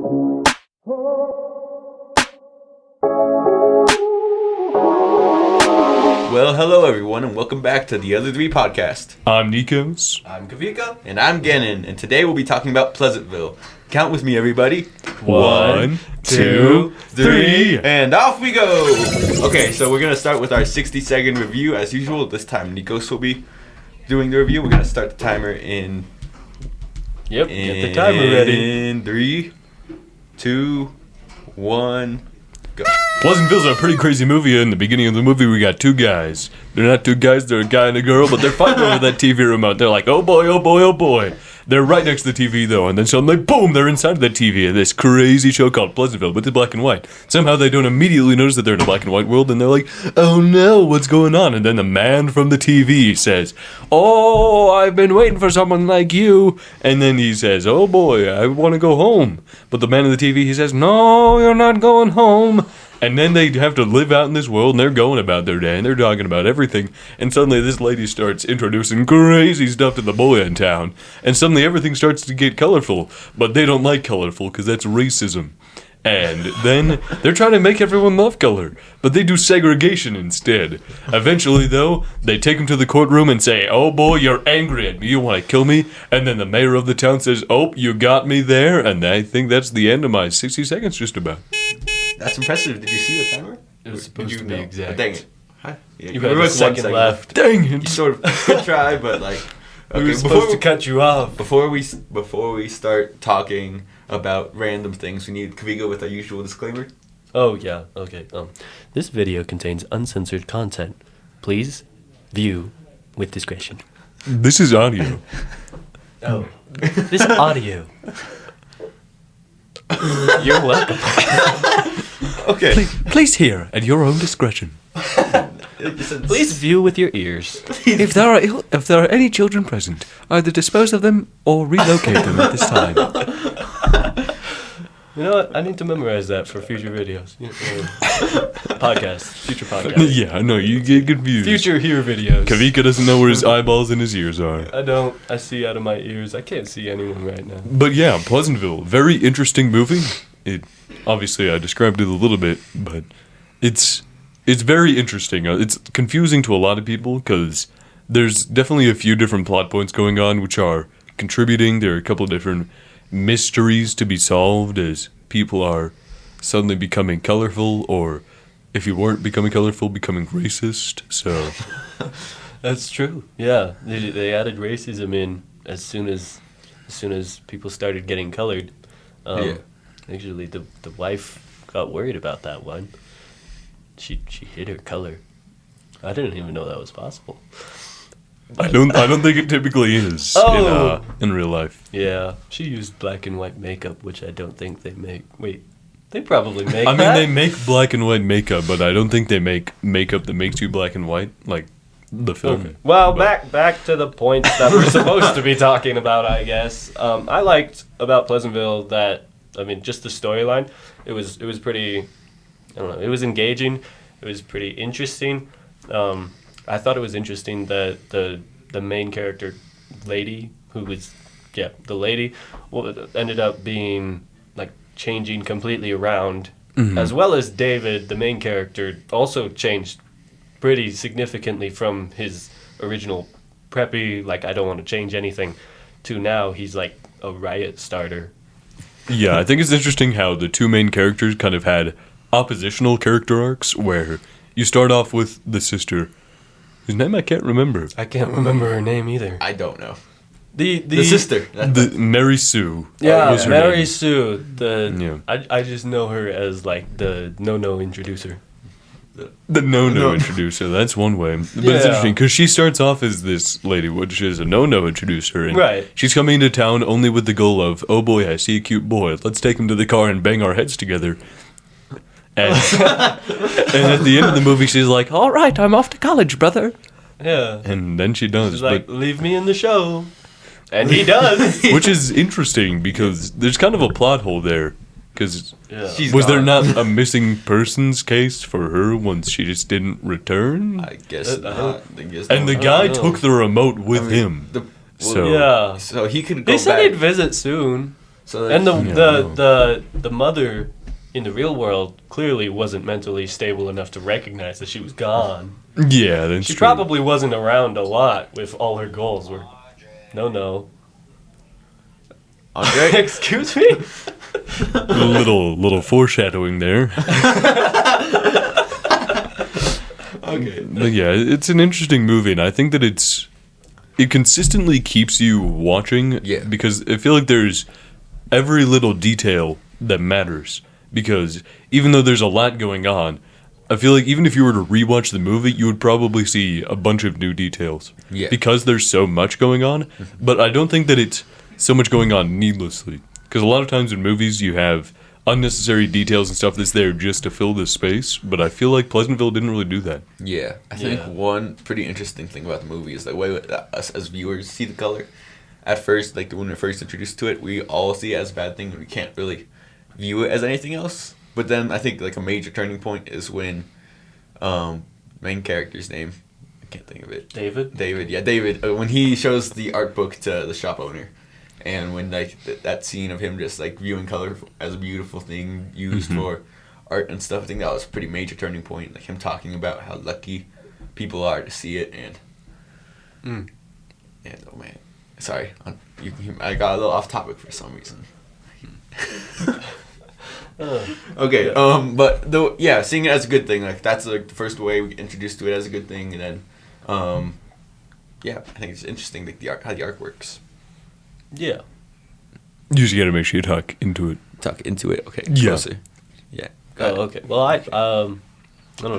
Well, hello everyone, and welcome back to the Other Three Podcast. I'm Nikos. I'm Kavika. And I'm Gannon, and today we'll be talking about Pleasantville. Count with me, everybody. 1, 2, 3, and off we go! Okay, so we're going to start with our 60-second review. As usual, this time Nikos will be doing the review. We're going to start the timer in... Yep, get the timer ready. In 3, 2, 1... Go. Pleasantville's a pretty crazy movie. In the beginning of the movie, we got two guys. They're not two guys, they're a guy and a girl, but they're fighting over that TV remote. They're like, oh boy, oh boy, oh boy. They're right next to the TV, though, and then suddenly, boom, they're inside of that TV in this crazy show called Pleasantville, but it's black and white. Somehow they don't immediately notice that they're in a black and white world, and they're like, oh no, what's going on? And then the man from the TV says, oh, I've been waiting for someone like you. And then he says, oh boy, I want to go home. But the man in the TV, he says, no, you're not going home. And then they have to live out in this world, and they're going about their day, and they're talking about everything. And suddenly this lady starts introducing crazy stuff to the boy in town. And suddenly everything starts to get colorful. But they don't like colorful, because that's racism. And then they're trying to make everyone love color. But they do segregation instead. Eventually, though, they take him to the courtroom and say, oh boy, you're angry at me, you want to kill me? And then the mayor of the town says, oh, you got me there. And I think that's the end of my 60 seconds just about. That's impressive. Did you see the timer? It was supposed to be exact. Dang it. Huh? Yeah, You had a second left. Dang it. You sort of could try, but like... We were supposed to cut you off. Before we start talking about random things, we need Kavika with our usual disclaimer. Oh, yeah. Okay. This video contains uncensored content. Please view with discretion. This is audio. Oh. This audio. You're welcome. Okay. Please hear at your own discretion. Please view with your ears. If there are any children present, either dispose of them or relocate them at this time. You know what? I need to memorize that for future videos. Future podcasts. Yeah, I know, you get confused. Future here videos. Kavika doesn't know where his eyeballs and his ears are. I don't. I see out of my ears. I can't see anyone right now. But yeah, Pleasantville, very interesting movie. It obviously I described it a little bit, but it's very interesting. It's confusing to a lot of people because there's definitely a few different plot points going on which are contributing. There are a couple of different mysteries to be solved as people are suddenly becoming colorful, or if you weren't becoming colorful, becoming racist. So that's true. Yeah, they added racism in as soon as people started getting colored. Yeah. Actually, the wife got worried about that one. She hid her color. I didn't even know that was possible. I don't think it typically is in real life. Yeah, she used black and white makeup, which I don't think they make. Wait, they probably make. I mean, they make black and white makeup, but I don't think they make makeup that makes you black and white, like the film. Okay. Well, back to the points that we're supposed to be talking about, I guess. I liked about Pleasantville that, I mean, just the storyline. It was pretty. I don't know. It was engaging. It was pretty interesting. I thought it was interesting that the main character, lady, who was, the lady, ended up being, like, changing completely around, as well as David, the main character, also changed pretty significantly from his original preppy, like, I don't want to change anything, to now he's, like, a riot starter. Yeah, I think it's interesting how the two main characters kind of had oppositional character arcs, where you start off with the sister, whose name I can't remember. I can't remember her name either. I don't know. The sister. The Mary Sue. Yeah, was her Mary name. Sue. Yeah. I just know her as like the no introducer. The no introducer. That's one way. But it's interesting because she starts off as this lady, which is a no introducer. And right. She's coming to town only with the goal of, oh boy, I see a cute boy. Let's take him to the car and bang our heads together. And, and at the end of the movie, she's like, all right, I'm off to college, brother. Yeah. And then she does. She's like, leave me in the show. And he does. Which is interesting because there's kind of a plot hole there. Because was there not a missing persons case for her once she just didn't return? I guess not. And the guy took the remote with him. So he could go back. They said he'd visit soon. So And Yeah. the mother in the real world clearly wasn't mentally stable enough to recognize that she was gone. Yeah, that's She true. probably wasn't around a lot if all her goals were no. Andre. Excuse me? A little foreshadowing there. Okay. But yeah, it's an interesting movie, and I think that it consistently keeps you watching. Yeah. Because I feel like there's every little detail that matters. Because even though there's a lot going on, I feel like even if you were to rewatch the movie, you would probably see a bunch of new details. Yeah. Because there's so much going on. But I don't think that it's so much going on needlessly. Because a lot of times in movies, you have unnecessary details and stuff that's there just to fill this space. But I feel like Pleasantville didn't really do that. Yeah, I think one pretty interesting thing about the movie is the way us as viewers see the color. At first, like when we're first introduced to it, we all see it as a bad thing, and we can't really view it as anything else. But then I think like a major turning point is when main character's name, I can't think of it. David? David. When he shows the art book to the shop owner, and when like that scene of him just like viewing color as a beautiful thing used for art and stuff, I think that was a pretty major turning point. Like him talking about how lucky people are to see it, and oh man, sorry, I got a little off topic for some reason. Okay, but though, yeah, seeing it as a good thing, like that's like the first way we get introduced to it as a good thing, and then, yeah, I think it's interesting like how the art works. Yeah. You just gotta make sure you talk into it. Talk into it, okay? Yeah. Closer. Yeah. Oh, okay. Well, I don't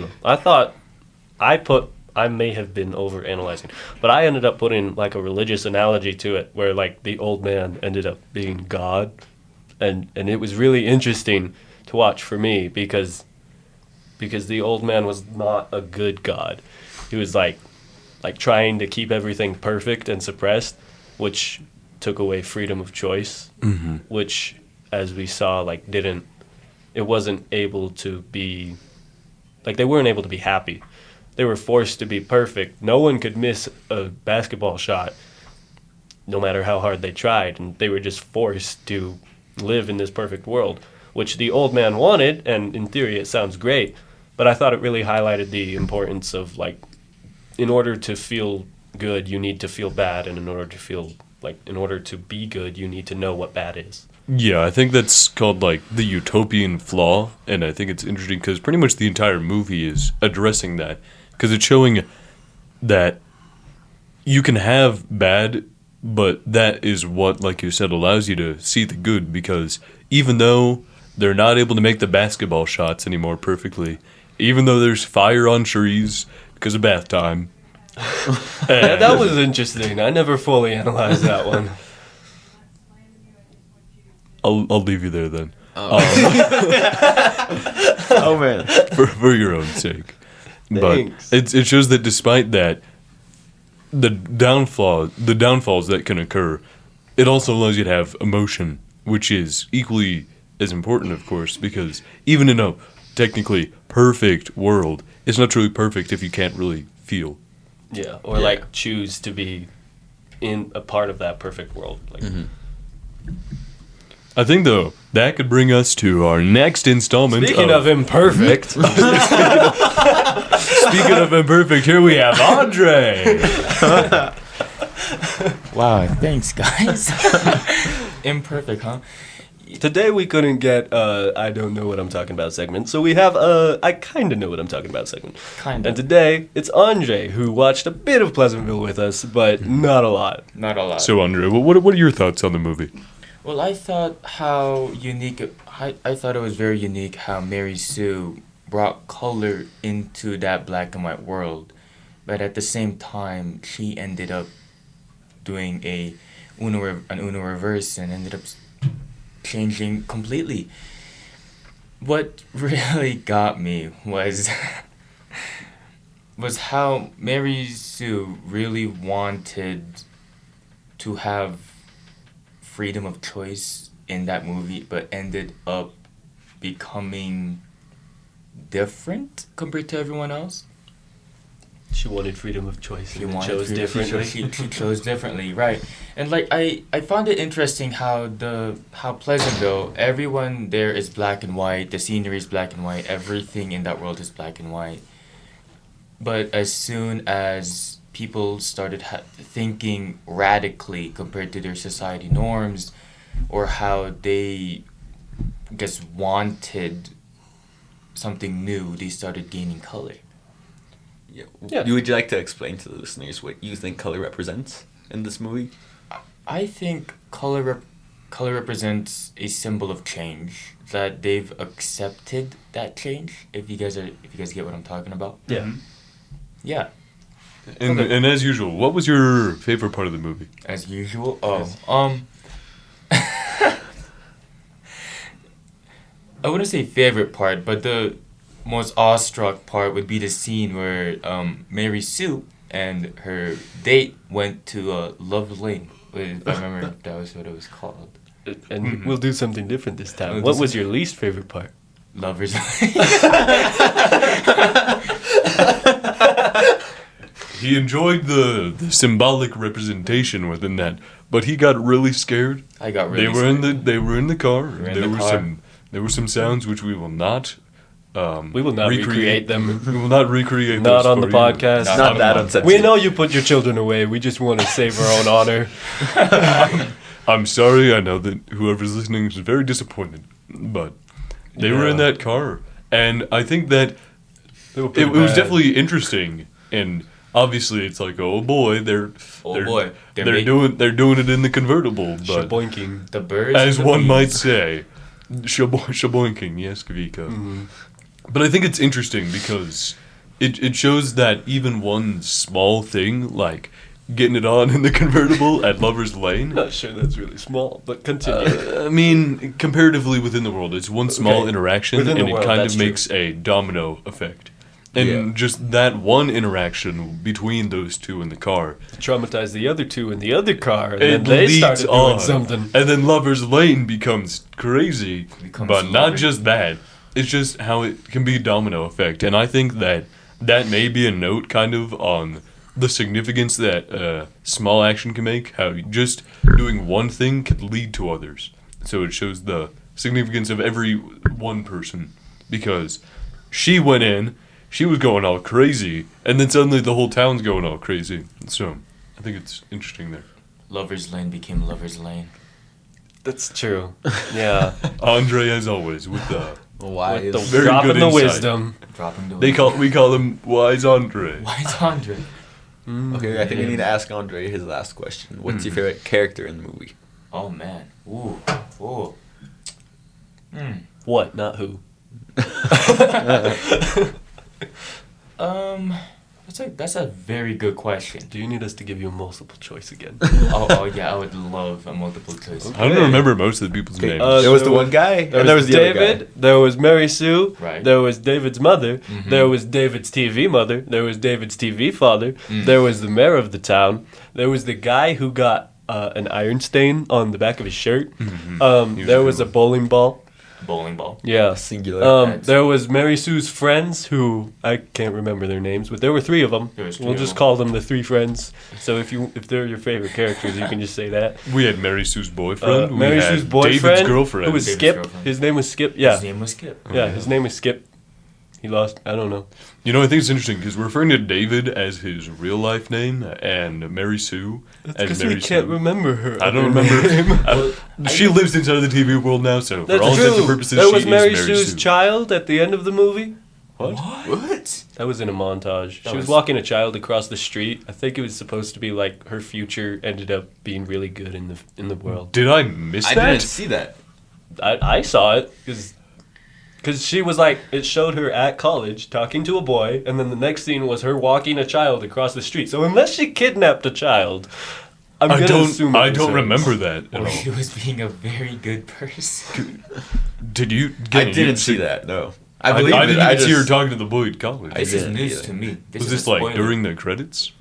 know. I thought I may have been over analyzing, but I ended up putting like a religious analogy to it, where like the old man ended up being God, and it was really interesting to watch for me because the old man was not a good God. He was like trying to keep everything perfect and suppressed, which took away freedom of choice, which, as we saw, like it wasn't able to be, like they weren't able to be happy. They were forced to be perfect. No one could miss a basketball shot, no matter how hard they tried, and they were just forced to live in this perfect world, which the old man wanted, and in theory it sounds great, but I thought it really highlighted the importance of, like, in order to feel good, you need to feel bad, and in order to be good, you need to know what bad is. Yeah, I think that's called like the utopian flaw, and I think it's interesting because pretty much the entire movie is addressing that, because it's showing that you can have bad, but that is what, like you said, allows you to see the good, because even though they're not able to make the basketball shots anymore perfectly, even though there's fire on trees because of bath time. Yeah, that was interesting. I never fully analyzed that one. I'll leave you there then. Oh man. For your own sake. Thanks. But it shows that despite that, the downfalls that can occur, it also allows you to have emotion, which is equally as important, of course, because even in a technically perfect world, it's not truly perfect if you can't really feel. Yeah, or like choose to be in a part of that perfect world. Like, I think, though, that could bring us to our next installment. Speaking of imperfect. Speaking of imperfect, here we have Andre. Wow, thanks, guys. Imperfect, huh? Today we couldn't get I don't know what I'm talking about segment, so we have I kind of know what I'm talking about segment. Kind of. And today it's Andre who watched a bit of Pleasantville with us, but not a lot. Not a lot. So, Andre, what are your thoughts on the movie? Well, I thought I thought it was very unique how Mary Sue brought color into that black and white world, but at the same time, she ended up doing an Uno reverse and ended up changing completely. What really got me was how Mary Sue really wanted to have freedom of choice in that movie, but ended up becoming different compared to everyone else. She wanted freedom of choice She and wanted chose freedom. differently. She chose differently, right? And like I found it interesting how Pleasantville, everyone there is black and white. The scenery is black and white. Everything in that world is black and white. But as soon as people started thinking radically compared to their society norms, or how they just wanted something new, they started gaining color. Yeah. Yeah. Would you like to explain to the listeners what you think color represents in this movie? I think color represents a symbol of change, that they've accepted that change. If you guys get what I'm talking about. Yeah. Yeah. And as usual, what was your favorite part of the movie? As usual. I wouldn't say favorite part, but the most awestruck part would be the scene where Mary Sue and her date went to Love Lane. If I remember, that was what it was called. And we'll do something different this time. We'll What do was your least favorite part? Lovers Lane. He enjoyed the symbolic representation within that, but he got really scared. I got really They were in the car. They were in There the were car. there were some sounds which we will not. We will not recreate them. We will not recreate. Not those on the for you. podcast. Not that uncensored. We know you put your children away. We just want to save our own honor. I'm sorry. I know that whoever's listening is very disappointed, but they were in Yeah. that car, and I think that They were it pretty was bad. definitely interesting. And obviously, it's like, oh boy, they're They're doing it in the convertible, but Shaboinking. the birds. as and the one bees. might say, shaboinking, yes, Kavika. But I think it's interesting because it shows that even one small thing, like getting it on in the convertible at Lover's Lane, Not sure that's really small, but continue. I mean, comparatively within the world, it's one small Okay. interaction, Within and the it world, kind that's of true. makes a domino effect. And Yeah. just that one interaction between those two in the car, Traumatize the other two in the other car, and it then they leads started doing on. something. And then Lover's Lane becomes crazy. Becomes But not Lover- just that. It's just how it can be a domino effect. And I think that that may be a note kind of on the significance that small action can make. How just doing one thing could lead to others. So it shows the significance of every one person. Because she went in, she was going all crazy, and then suddenly the whole town's going all crazy. So I think it's interesting there. Lovers Lane became Lovers Lane. That's true. Yeah. Andre, as always, with the Wise. With the Very dropping good the insight. wisdom. Dropping the. we call him Wise Andre. Why is Andre? Okay, I think we need to ask Andre his last question. What's your favorite character in the movie? Oh man. Ooh. Ooh. What? Not who. That's a very good question. Do you need us to give you a multiple choice again? oh yeah, I would love a multiple choice. I don't remember most of the people's names. there was the there one guy, There and there was the other David, guy. there was Mary Sue, Right. there was David's mother, Mhm. there was David's TV mother, there was David's TV father, there was the mayor of the town, there was the guy who got an iron stain on the back of his shirt, He was there a was good a bowling ball. Bowling ball. Yeah. Singular. There was Mary Sue's friends who I can't remember their names, but there were three of them. There was three We'll of just them. call them the three friends. So if they're your favorite characters, you can just say that. We had Mary Sue's boyfriend. Mary we had Sue's boyfriend, David's girlfriend. who was David's Skip. girlfriend. His name was Skip. Yeah, His name was Skip. yeah. His name was Skip. He lost. I don't know. You know, I think it's interesting because we're referring to David as his real life name and Mary Sue as Because Mary we can't Sue. remember her. I don't other remember. name. She lives inside of the TV world now, so That's for all intents and true. purposes, There she was is Mary Mary Sue's Sue. child at the end of the movie. What? What? That was in a montage. That She was was- walking a child across the street. I think it was supposed to be like her future ended up being really good in the world. Did I miss I that? didn't see that. I saw it because she was like, it showed her at college talking to a boy, and then the next scene was her walking a child across the street. So unless she kidnapped a child, I'm I gonna assume it I was don't her. remember that at Or all. he was being a very good person. Did you? I didn't see that. No, I I believe didn't it. even see her talking to the boy at college. I This is didn't news either. to me. Was is this a like spoiler. during the credits?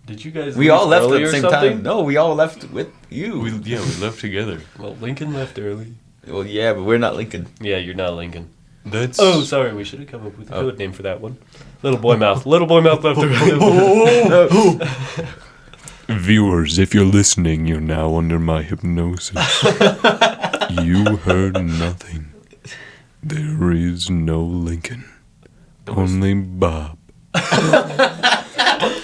Did you guys? We leave all left at early the or same something? time. No, we all left with you. We left together. Well, Lincoln left early. Well, yeah, but we're not Lincoln. Yeah, you're not Lincoln. That's. Oh, sorry, we should have come up with a code name for that one. Little boy mouth. Little boy mouth left. Viewers, if you're listening, you're now under my hypnosis. You heard nothing. There is no Lincoln. Only Bob.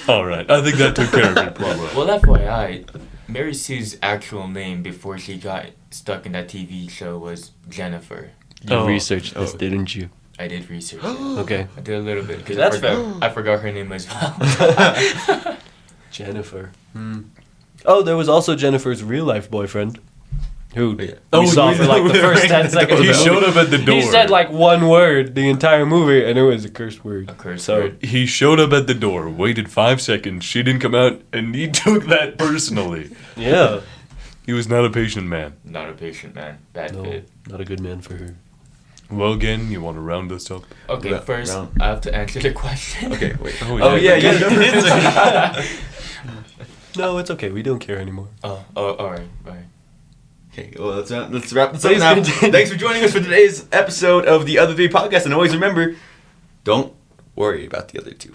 Alright, I think that took care of it pretty well. Well, FYI, Mary Sue's actual name before she got stuck in that TV show was Jennifer. You researched this, didn't you? I did research it. Okay. I did a little bit. Cause That's I forgot her name as well. Jennifer. Oh, there was also Jennifer's real life boyfriend. Who we Oh, saw yeah. for like the first 10 seconds. He of the showed movie. up at the door. He said like one word the entire movie, and it was a curse word. A curse So word. He showed up at the door, waited 5 seconds, she didn't come out, and he took that personally. yeah, He was not a patient man. Not a patient man. Bad no, fit. not a good man for her. Well, again, you want to round us up? Okay, first round. I have to answer the question. Okay, wait. Oh, yeah. No, it's okay. We don't care anymore. Oh, alright. Okay, well, let's wrap this up now. Thanks for joining us for today's episode of the Other Three Podcast. And always remember, don't worry about the other two.